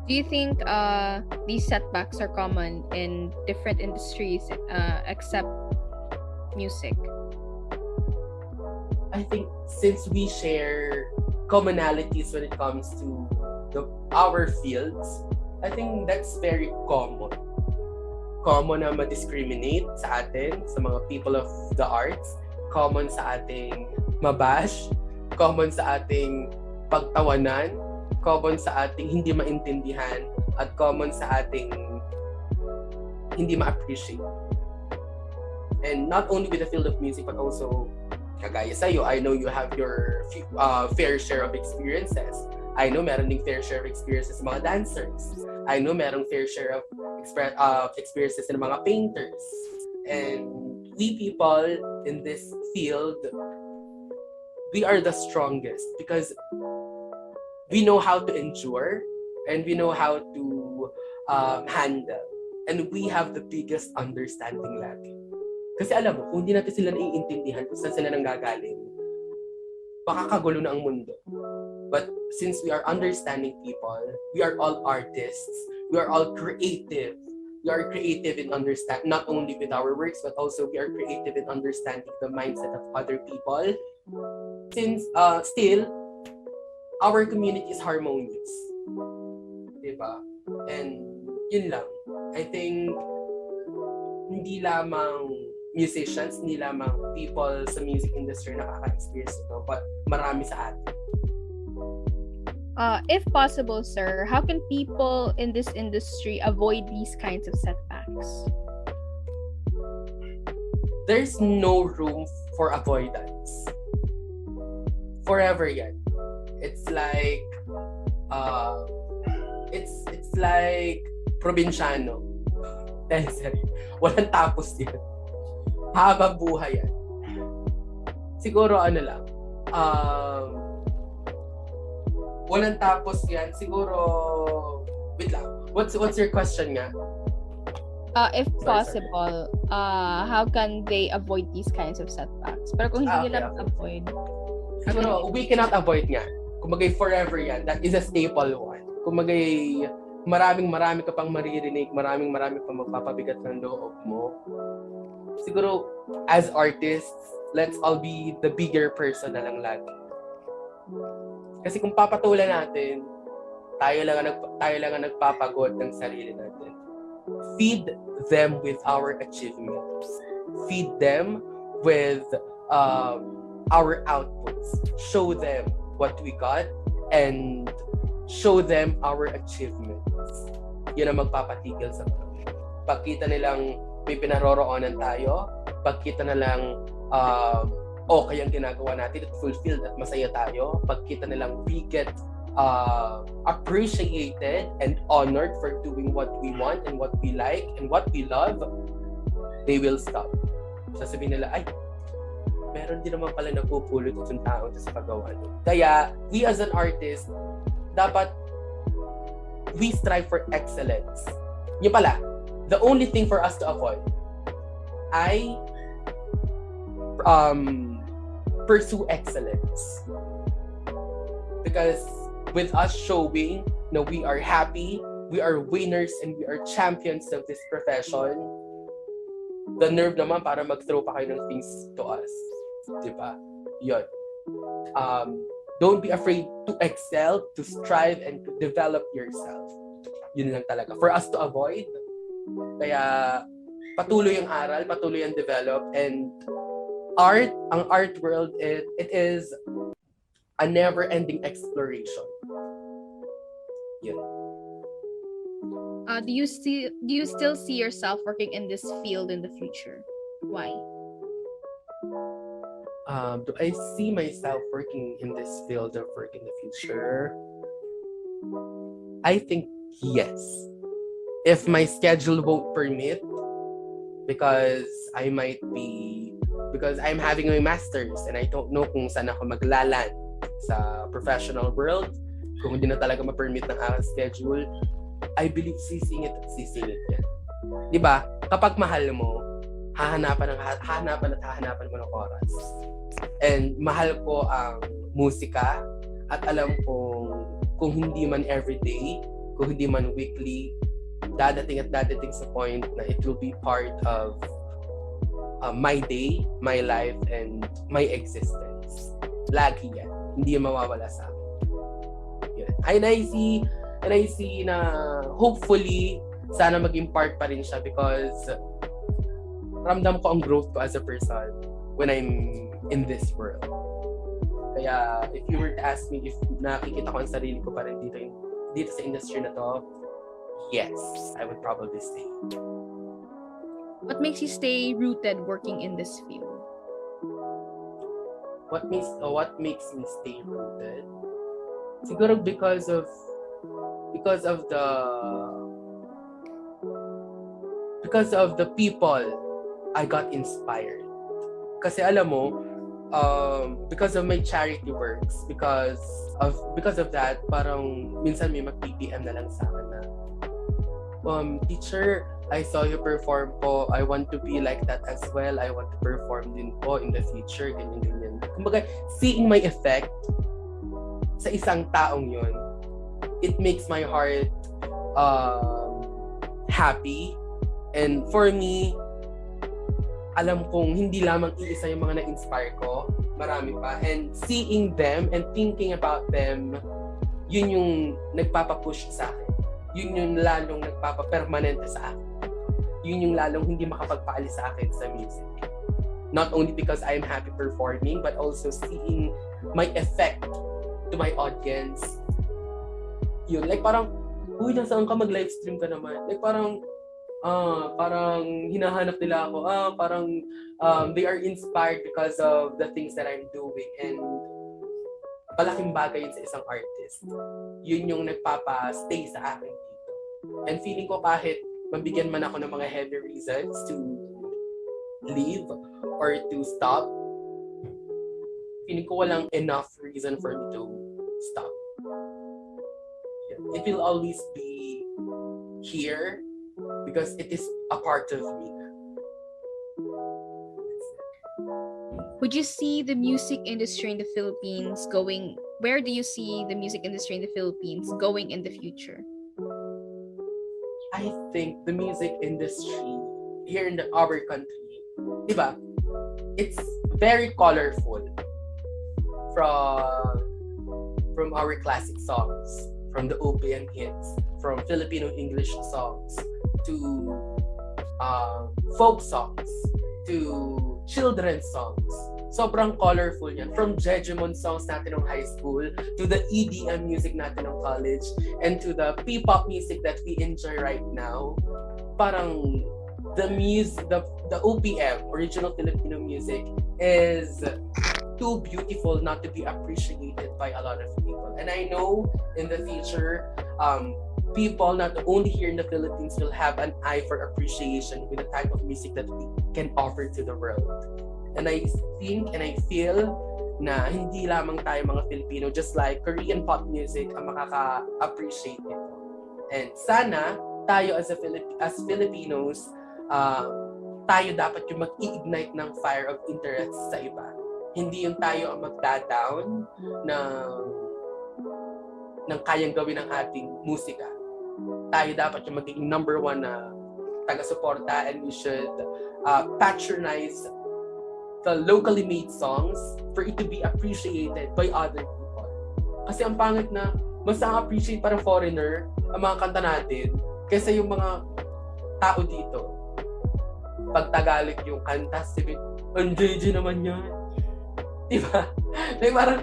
Do you think these setbacks are common in different industries except music? I think since we share commonalities when it comes to our fields, I think that's very common. Common na ma-discriminate sa atin, sa mga people of the arts. Common sa ating mabash. Common sa ating pagtawanan. Common sa ating hindi maintindihan. At common sa ating hindi ma-appreciate. And not only with the field of music, but also kagaya sa'yo, I know you have your fair share of experiences. I know meron ding fair share of experiences sa mga dancers. I know merong fair share of experiences ng mga painters. And we people in this field, we are the strongest because we know how to endure and we know how to handle. And we have the biggest understanding lagi. Kasi alam mo, kung hindi natin sila naiintindihan kung saan sila nanggagaling, baka kagulo na ang mundo. But since we are understanding people, we are all artists, we are all creative. We are creative in understand not only with our works, but also we are creative in understanding the mindset of other people. Since still, our community is harmonious. Diba? And yun lang. I think hindi lamang musicians, hindi lamang people sa music industry nakaka-experience ito, but marami sa atin. If possible, sir, how can people in this industry avoid these kinds of setbacks? There's no room for avoidance. Forever yan. It's like it's like probinsyano. Dahil sorry, walang tapos yan. Habang buhay yan. Siguro ano lang, walang tapos yan. Siguro, wait lang. What's your question nga? If possible, how can they avoid these kinds of setbacks? Pero kung hindi nila avoid, siguro, we cannot avoid nga. Kumagay forever yan. That is a staple one. Kumagay, marami ka pang maririnig, marami pang magpapabigat ng loob mo. Siguro, as artists, let's all be the bigger person na lang lagi. Kasi kung papatulan natin, tayo lang ang nagpapagod ng sarili natin. Feed them with our achievements. Feed them with our outputs. Show them what we got and show them our achievements. yun ang magpapatigil sa mga. Pagkita nilang may pinaroroonan tayo, pagkita nilang okay ang ginagawa natin at fulfilled at masaya tayo, pagkita nilang we get appreciated and honored for doing what we want and what we like and what we love, they will stop. Sasabihin nila, ay, meron din naman pala nagpupulot itong tao sa paggawa nyo. Kaya, we as an artist, dapat we strive for excellence. Yun pala, the only thing for us to avoid ay pursue excellence. Because with us showing na we are happy, we are winners, and we are champions of this profession, the nerve naman para mag-throw pa kayo ng things to us. Diba? Yun. Don't be afraid to excel, to strive, and to develop yourself. Yun lang talaga. For us to avoid, kaya patuloy ang aral, patuloy ang develop, and ang art world, it is a never-ending exploration. Yun. Do you still see yourself working in this field in the future? Why? Do I see myself working in this field of work in the future? I think yes. If my schedule won't permit, because I'm having my master's and I don't know kung saan ako maglaland sa professional world, kung hindi na talaga ma-permit ng aking schedule, I believe sisingit yan. Diba? Kapag mahal mo, hahanapan mo ng oras. And mahal ko ang musika at alam kung hindi man everyday, kung hindi man weekly, dadating sa point na it will be part of my day, my life, and my existence. Lagi yan. Hindi mawawala sa akin. Yan. And I see na hopefully sana maging part pa rin siya because ramdam ko ang growth ko as a person when I'm in this world. Kaya if you were to ask me if nakikita ko ang sarili ko pa rin dito sa industry na to, yes, I would probably say. What makes you stay rooted working in this field? What makes me stay rooted? Siguro because of the people I got inspired. Kasi alam mo, because of my charity works, because of that, parang minsan may mag-PPM na lang sa akin na, teacher, I saw you perform po. I want to be like that as well. I want to perform din po in the future. Ganyan. Kumbaga, seeing my effect sa isang taong yun, it makes my heart happy. And for me, alam kong hindi lamang iisa yung mga na-inspire ko. Marami pa. And seeing them and thinking about them, yun yung nagpapapush sa akin. Yun yung lalong nagpapapermanente sa akin. Yun yung lalong hindi makapagpaalis sa akin sa music. Not only because I'm happy performing, but also seeing my effect to my audience. Yun, like parang, uy, nasaan ka, mag-livestream ka naman. Like parang hinahanap nila ako. They are inspired because of the things that I'm doing. And malaking bagay yun sa isang artist. Yun yung nagpapa-stay sa akin dito. And feeling ko kahit mabigyan man ako ng mga heavy reasons to leave or to stop, feeling ko walang enough reason for me to stop. It will always be here because it is a part of me. Would you see the music industry in the Philippines going? Where do you see the music industry in the Philippines going in the future? I think the music industry here in our country, diba? It's very colorful from our classic songs, from the OPM hits, from Filipino English songs, to folk songs, to children's songs. sobrang colorful yan. From Jejemon songs natin ng high school, to the EDM music natin ng college, and to the P-pop music that we enjoy right now. Parang the OPM, original Filipino music, is too beautiful not to be appreciated by a lot of people. And I know in the future, people not only here in the Philippines will have an eye for appreciation with the type of music that we can offer to the world. And I think and I feel na hindi lamang tayo mga Filipino, just like Korean pop music ang makaka-appreciate nito. And sana tayo as Filipinos, tayo dapat yung mag-i-ignite ng fire of interest sa iba. Hindi yung tayo ang magda-down ng kayang gawin ng ating musika. Tayo dapat yung magiging number one na taga-suporta, and we should patronize the locally made songs for it to be appreciated by other people. Kasi ang pangit na mas na-appreciate para foreigner ang mga kanta natin kaysa yung mga tao dito. Pag Tagalog yung kanta, ang JJ naman yan. Diba? Like parang,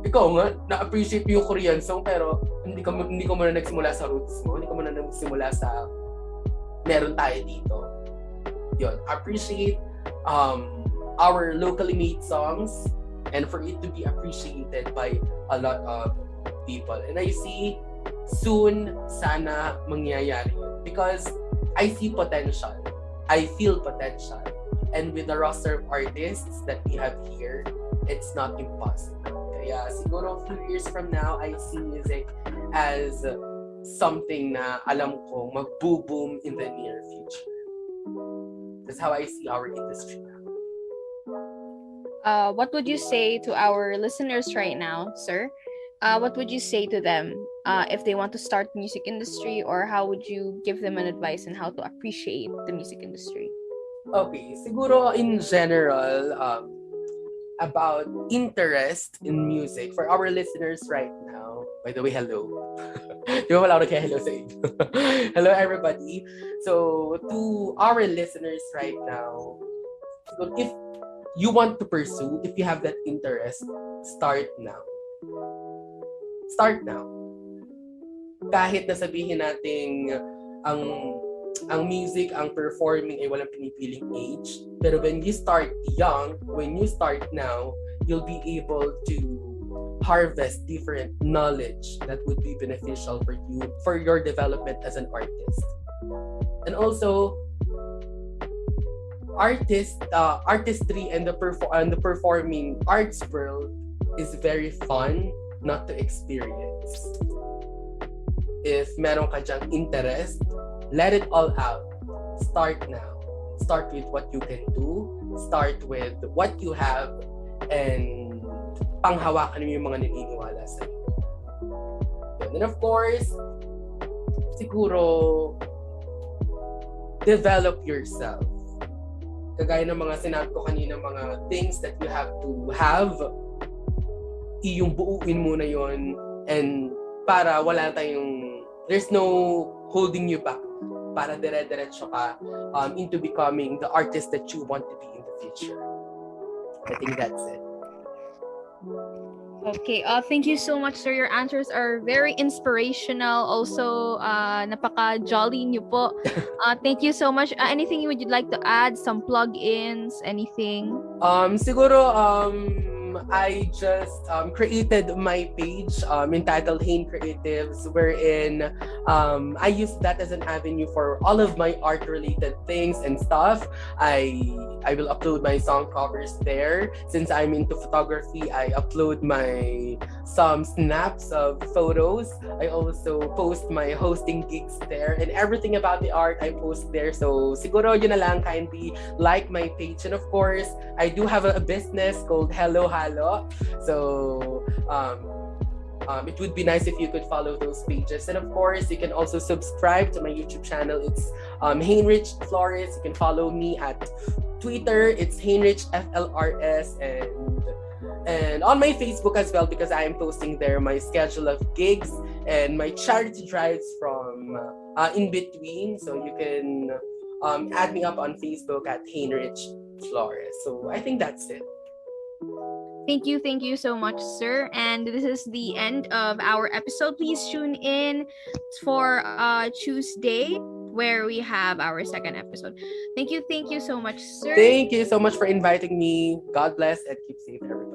ikaw nga, na-appreciate yung Korean song, pero hindi ko muna nagsimula sa roots mo. Hindi ko muna nagsimula sa meron tayo dito. Yun, appreciate our locally made songs and for it to be appreciated by a lot of people. And I see soon sana mangyayari yun. Because I see potential. I feel potential. And with the roster of artists that we have here, it's not impossible. Kaya siguro a few years from now, I see music as something na alam ko mag-boom in the near future. That's how I see our industry now. What would you say to our listeners right now, sir? What would you say to them if they want to start the music industry, or how would you give them an advice on how to appreciate the music industry? Okay, siguro in general, about interest in music for our listeners right now. By the way, hello. Di ba wala ako kaya hello sa inyo? Hello everybody. So, to our listeners right now, if you want to pursue, if you have that interest, start now. Start now. Kahit na sabihin nating ang music, ang performing ay walang pinipiling age, pero when you start young, when you start now, you'll be able to harvest different knowledge that would be beneficial for you, for your development as an artist. And also, artistry and the performing arts world is very fun not to experience. If meron ka dyang interest, let it all out. Start now. Start with what you can do. Start with what you have, and panghawakan mo yung mga naniniwala sa iyo. And of course, siguro, develop yourself. Kagaya ng mga sinabi ko kanina, mga things that you have to have, iyong buuin muna yon, and para wala tayong, there's no holding you back, para dire-diretso ka into becoming the artist that you want to be in the future. I think that's it. Okay, thank you so much, sir. Your answers are very inspirational. Also, napaka-jolly niyo po. Thank you so much. Anything you would like to add? Some plug-ins? Anything? Siguro, I just created my page entitled Hein Creatives, wherein I use that as an avenue for all of my art-related things and stuff. I will upload my song covers there. Since I'm into photography, I upload some snaps of photos. I also post my hosting gigs there, and everything about the art I post there. So siguro yun na lang, kindly like my page. And of course, I do have a business called Hello Halo. So it would be nice if you could follow those pages. And of course, you can also subscribe to my YouTube channel. It's Heinrich Flores. You can follow me at Twitter. It's Heinrich FLRS, and on my Facebook as well, because I am posting there my schedule of gigs and my charity drives from in between. So you can add me up on Facebook at Heinrich Flores. So I think that's it. Thank you so much, sir. And this is the end of our episode. Please tune in for Tuesday, where we have our second episode. Thank you so much, sir. Thank you so much for inviting me. God bless and keep safe, everyone.